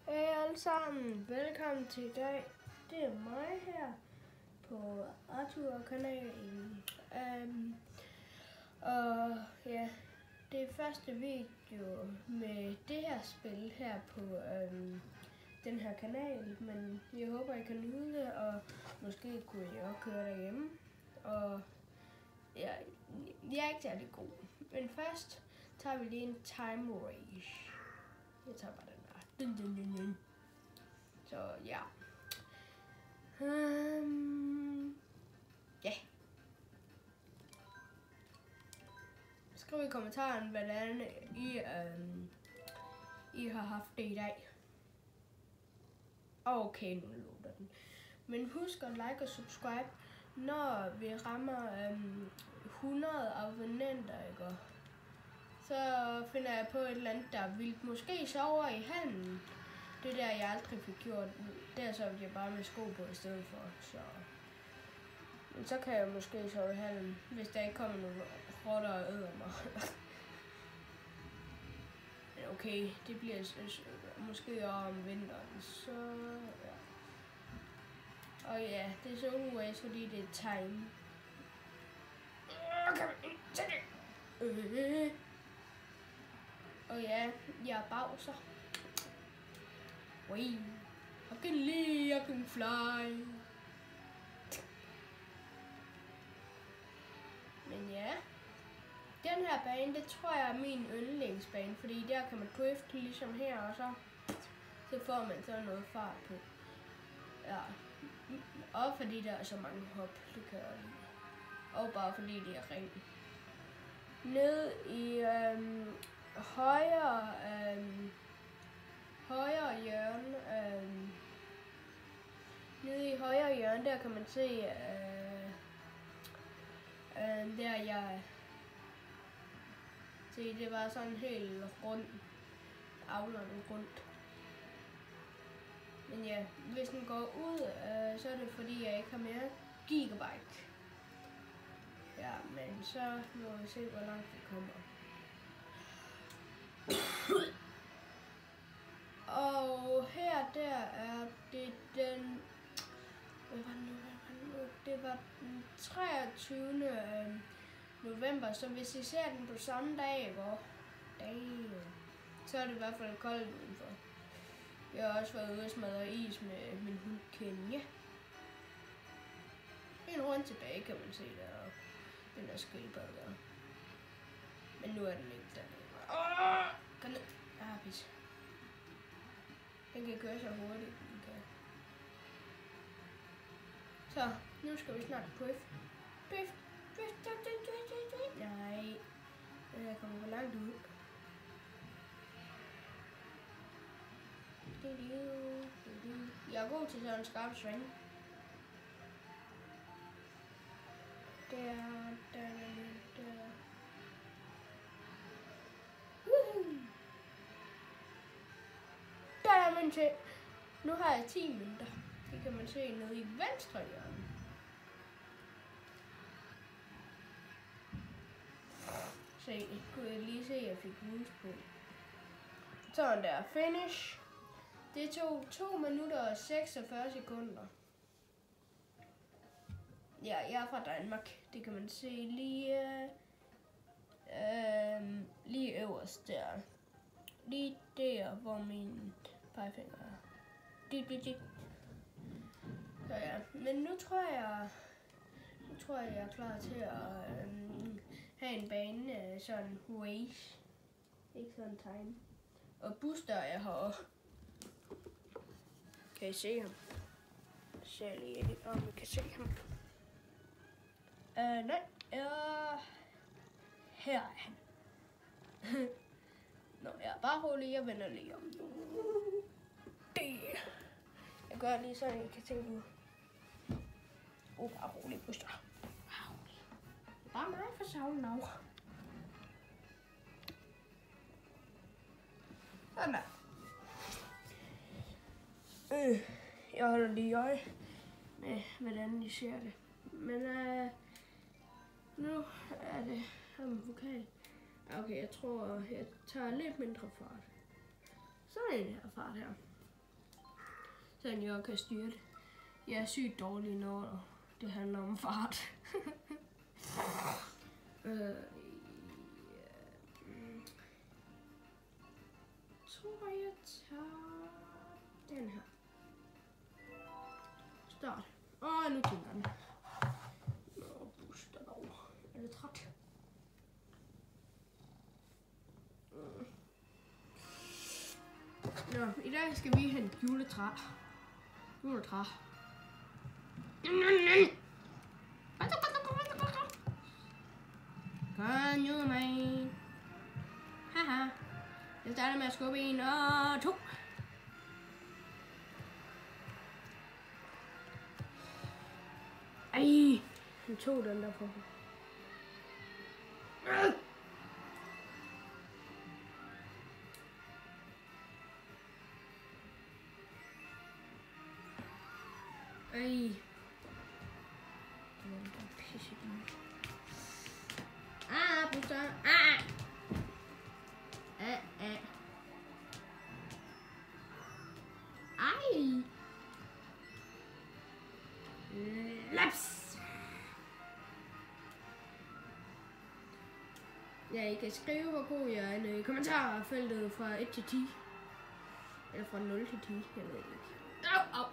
Hej alle sammen, velkommen til i dag. Det er mig her på Arthur-kanalen. Og ja, det er første video med det her spil her på den her kanal. Men jeg håber, I kan nyde det, og måske kunne I også køre derhjemme. Og ja, jeg er ikke særlig god. Men først tager vi lige en time race. Jeg tager bare den der. Så ja. Ja. Skriv i kommentaren, hvordan I har haft det i dag. Okay, nu lukker den. Men husk at like og subscribe, når vi rammer 100 abonnenter, ikke? Så finder jeg på et eller andet, der er vildt. Måske sover i hallen. Det der, jeg aldrig fik gjort. Der sov jeg bare med sko på i stedet for. Men så kan jeg måske sove i hallen, hvis der ikke kommer nogle rotter og æder mig. Men okay, det bliver måske om vinteren. Så ja. Og ja, det er så uvæs, fordi det er time. Og ja, jeg er Bowser. Wee. I can leave, I can fly. Men ja, den her bane, det tror jeg er min yndlingsbane, fordi der kan man drifte ligesom her, og så får man så noget fart på. Ja, og fordi der er så mange hop, det kan jeg lide. Og bare fordi det er ring. Ned i højre hjørne, nede i højre hjørne, der kan man se, der jeg se, det var sådan helt rundt, aflandet rundt. Men ja, hvis den går ud, så er det fordi, jeg ikke har mere gigabyte. Ja, men så må vi se, hvor langt vi kommer. Og her, der er det den... Det var den 23. november, så hvis I ser den på samme dag, så er det i hvert fald koldt udenfor. Jeg har også været ude og smadre is med min hund Kenny. En rundt tilbage kan man se der. Den der skildpadde der. Men nu er den ikke dernede. Kom ned. Pis. Den kan køre så hurtigt. Okay. Så, nu skal vi snart drift. Drift. Nej. Jeg kommer for langt ud. Jeg er god til sådan en skarp sving. Der. Der er man til. Nu har jeg 10 minutter. Det kan man se nede i venstre hjørne. Se, kunne jeg lige se, at jeg fik boost på. Sådan der, finish. Det tog 2 minutter og 46 sekunder. Ja, jeg er fra Danmark. Det kan man se lige øverst der. Lige der, hvor min pegefinger er. Så ja, men nu tror jeg er klar til at have en bane sådan race. Ikke sådan time. Og Buster er heroppe. Kan I se ham? Se lige om vi kan se ham. Nej. Her er han. Nå, jeg er bare rolig, jeg vender lige om. Jeg gør lige sådan, I kan se nu. Bare rolig, Buster. Bare mig for savlen over. Sådan der. Jeg holder lige øje med, hvordan I ser det. Men nu er det ham vokal. Okay, jeg tror, jeg tager lidt mindre fart. Så er det her fart her. sådan jeg kan styre det. Jeg er sygt dårlig, når det handler om fart. Tror jeg tager den her. Start. Nu tænker den. Booster derovre. Er det træt? Nå, i dag skal vi hente juletræ. Juletræ. Kom nu, mig. Haha. Jeg starter med at skubbe 1 og 2. Ej, han tog den der på. Ej. Den der pisse dyr. Booster. Ej. Laps. Ja, I kan skrive, hvor god jeg er i kommentarfeltet fra 1 til 10. Eller fra 0 til 10, jeg ved ikke. Au.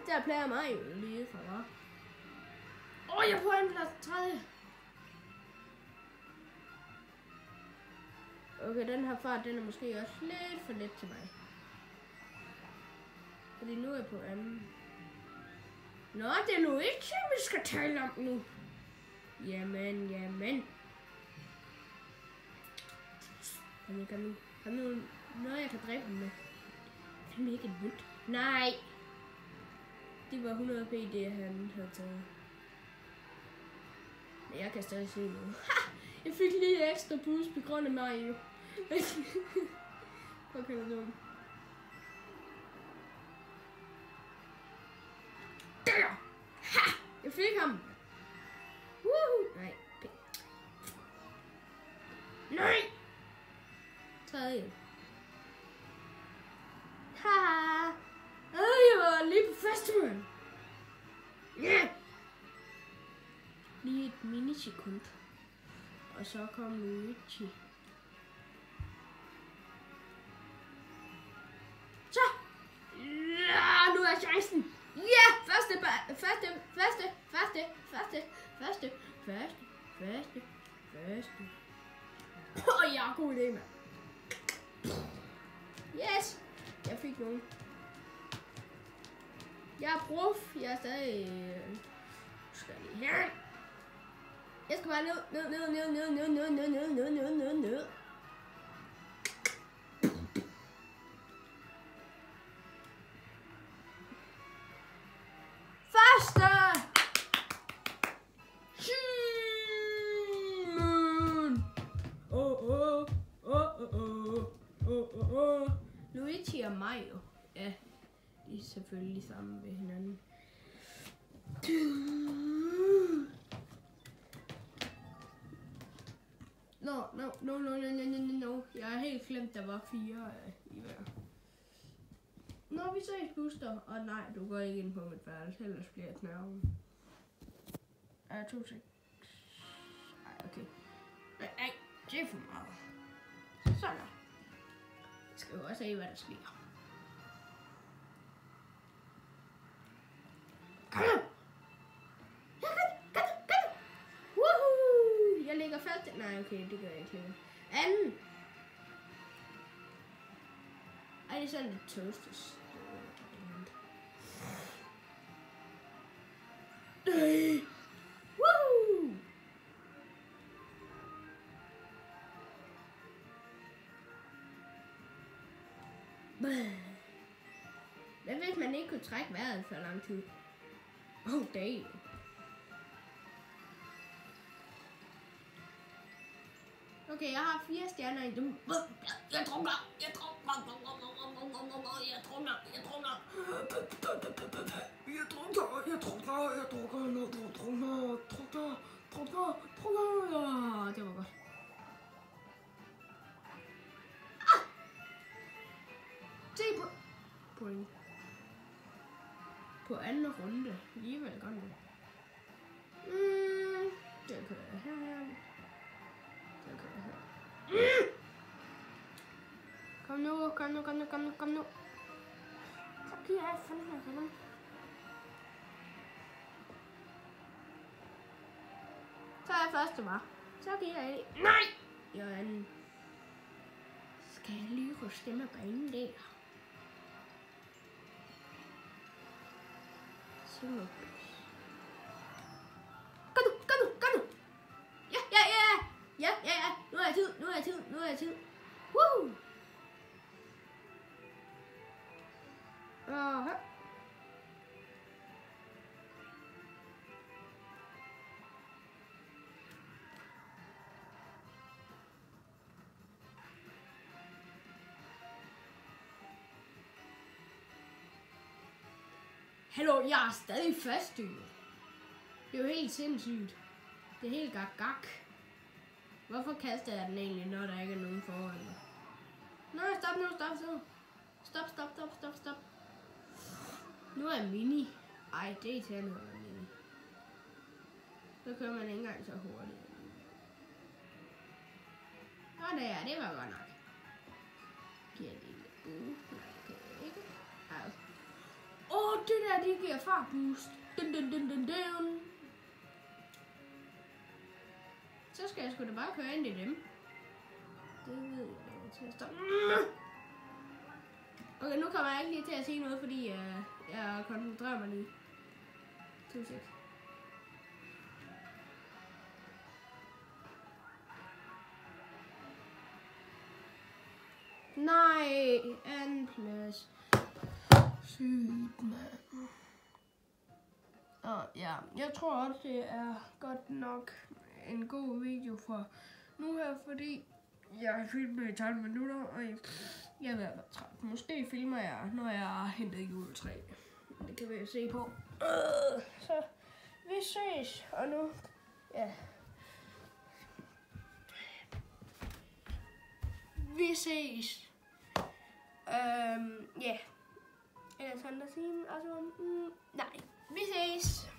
Der plejer mig jo lige for mig. Jeg er på en plads 30. Okay, den her fart, den er måske også lidt for let til mig. Fordi nu er jeg på anden. Nå, det er nu ikke, vi skal tale om nu. Jamen. Kom nu. Nå, jeg kan dræbe dem med. Find mig ikke en mønt. Nej. Det var 100 p, det han havde taget. Men jeg kan stadig se noget. Jeg fik lige ekstra boost på grund af mig jo. Okay, det er dumt. Der! Ha! Jeg fik ham! Woohoo! Nej. Nej! Tredje. Haha! Jeg var lige på festivalen. Yeah. Lige et minisekund. Og så kom Luigi. Så! Ja, nu er chancen. Ja! Første. Jeg har god idé, mand. Yes! Jeg fik nogen. Jeg er prof. Jeg er stadig... Skal lige her. Jeg skal bare ned. Første! Luigi og Mario. Ja, de er selvfølgelig sammen ved hinanden. No. Jeg har helt glemt, der var 4 i hver. Når vi ses, Booster. Og nej, du går ikke ind på mit værelse, ellers bliver jeg knærven. 2 sek. Ej, okay. Nej, det er for meget. Sådan der. Jeg skal jo også se, hvad der sker. Woohoo! Jeg ligger fast. Nej, okay, det gør jeg ikke. Anden. Ej, det er sådan lidt toastes. Woohoo! Hvad hvis man ikke kunne trække vejret for lang tid? Damn. Okay, jeg har 4 stjerner i dem. Jeg drukner. Jeg drukner. Det var godt. point. På anden runde. Alligevel godt nok. Den kører jeg her. Den kører jeg her. Kom nu, kom nu, kom nu, kom nu, kom nu. Så giver jeg fandme for dem. Så er jeg første, var. Så giver jeg det. Nej! Jeg er anden. Skal jeg lige ryste dem af banen der? Kom nu, kom nu, kom nu! Ja, ja, ja! Ja, ja, ja! Nu er jeg tid, nu er jeg tid, nu er jeg tid. Woo! Aha. Hallo, jeg er stadig fast, jo. Det er jo helt sindssygt. Det er helt gak. Hvorfor kaster jeg den egentlig, når der ikke er nogen foran mig? Nej, stop nu, stop. Nu er jeg mini. Ej, det er irriterende at være mini. Så kører man ikke engang så hurtigt. Nå, det var godt nok. Giver det lidt okay, ikke? Ej. Det der, det giver fartboost. Dun. Så skal jeg sgu da bare køre ind i dem. Det ved jeg til at stoppe. Okay, nu kommer jeg ikke lige til at sige noget, fordi jeg koncentrerer mig lige. 2 sek. Nej, anden plads. Sygt, mand. Og ja, jeg tror også, det er godt nok en god video for nu her, fordi jeg har filmet i 12 minutter, og jeg er ved at være træt. Måske filmer jeg, når jeg har hentet juletræ. Det kan vi jo se på. Så vi ses, og nu, ja. Vi ses. Ja. Ellers han der siger, altså, nej, vi ses.